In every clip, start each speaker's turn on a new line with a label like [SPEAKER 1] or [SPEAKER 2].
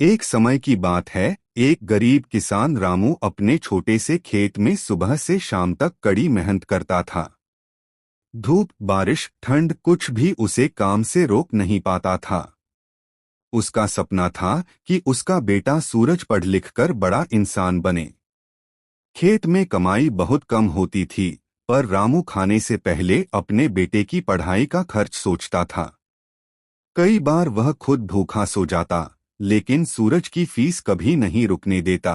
[SPEAKER 1] एक समय की बात है। एक गरीब किसान रामू अपने छोटे से खेत में सुबह से शाम तक कड़ी मेहनत करता था। धूप, बारिश, ठंड कुछ भी उसे काम से रोक नहीं पाता था। उसका सपना था कि उसका बेटा सूरज पढ़ लिख कर बड़ा इंसान बने। खेत में कमाई बहुत कम होती थी, पर रामू खाने से पहले अपने बेटे की पढ़ाई का खर्च सोचता था। कई बार वह खुद भूखा सो जाता, लेकिन सूरज की फीस कभी नहीं रुकने देता।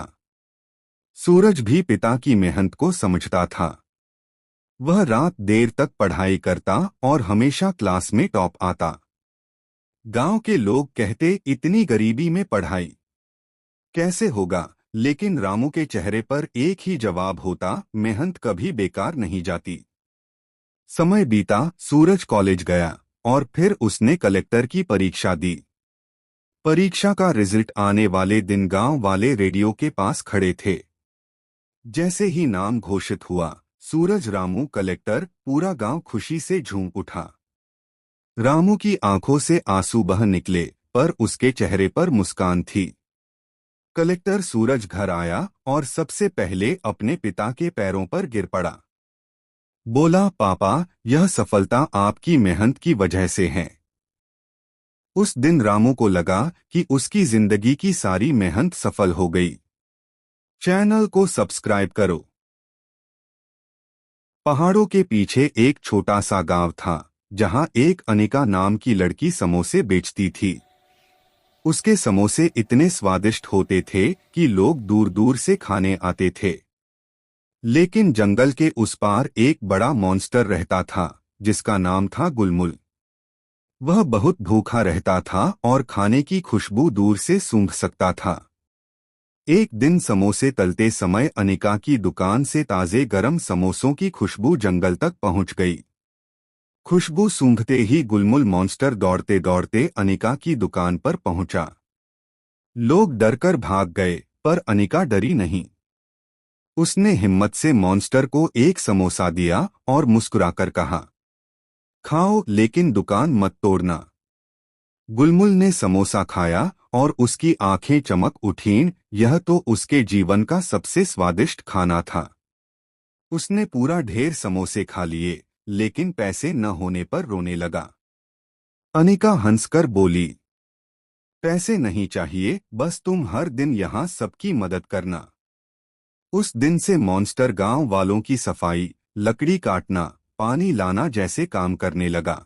[SPEAKER 1] सूरज भी पिता की मेहनत को समझता था। वह रात देर तक पढ़ाई करता और हमेशा क्लास में टॉप आता। गांव के लोग कहते, इतनी गरीबी में पढ़ाई कैसे होगा, लेकिन रामू के चेहरे पर एक ही जवाब होता, मेहनत कभी बेकार नहीं जाती। समय बीता, सूरज कॉलेज गया और फिर उसने कलेक्टर की परीक्षा दी। परीक्षा का रिजल्ट आने वाले दिन गांव वाले रेडियो के पास खड़े थे। जैसे ही नाम घोषित हुआ, सूरज रामू कलेक्टर, पूरा गांव खुशी से झूम उठा। रामू की आंखों से आंसू बह निकले, पर उसके चेहरे पर मुस्कान थी। कलेक्टर सूरज घर आया और सबसे पहले अपने पिता के पैरों पर गिर पड़ा। बोला, पापा, यह सफलता आपकी मेहनत की वजह से है। उस दिन रामू को लगा कि उसकी जिंदगी की सारी मेहनत सफल हो गई। चैनल को सब्सक्राइब करो। पहाड़ों के पीछे एक छोटा सा गांव था, जहां एक अनिका नाम की लड़की समोसे बेचती थी। उसके समोसे इतने स्वादिष्ट होते थे कि लोग दूर दूर से खाने आते थे। लेकिन जंगल के उस पार एक बड़ा मॉन्स्टर रहता था, जिसका नाम था गुलमुल। वह बहुत भूखा रहता था और खाने की खुशबू दूर से सूंघ सकता था। एक दिन समोसे तलते समय अनिका की दुकान से ताजे गरम समोसों की खुशबू जंगल तक पहुंच गई। खुशबू सूंघते ही गुलमुल मॉन्स्टर दौड़ते दौड़ते अनिका की दुकान पर पहुंचा। लोग डरकर भाग गए, पर अनिका डरी नहीं। उसने हिम्मत से मॉन्स्टर को एक समोसा दिया और मुस्कुराकर कहा, खाओ, लेकिन दुकान मत तोड़ना। गुलमुल ने समोसा खाया और उसकी आंखें चमक उठीं। यह तो उसके जीवन का सबसे स्वादिष्ट खाना था। उसने पूरा ढेर समोसे खा लिए, लेकिन पैसे न होने पर रोने लगा। अनिका हंसकर बोली, पैसे नहीं चाहिए, बस तुम हर दिन यहाँ सबकी मदद करना। उस दिन से मॉन्स्टर गांव वालों की सफाई, लकड़ी काटना, पानी लाना जैसे काम करने लगा।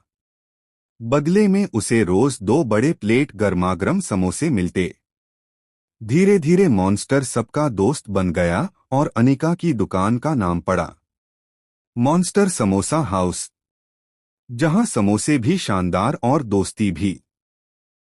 [SPEAKER 1] बदले में उसे रोज 2 बड़े प्लेट गर्मागर्म समोसे मिलते। धीरे धीरे मॉन्स्टर सबका दोस्त बन गया और अनिका की दुकान का नाम पड़ा मॉन्स्टर समोसा हाउस, जहां समोसे भी शानदार और दोस्ती भी।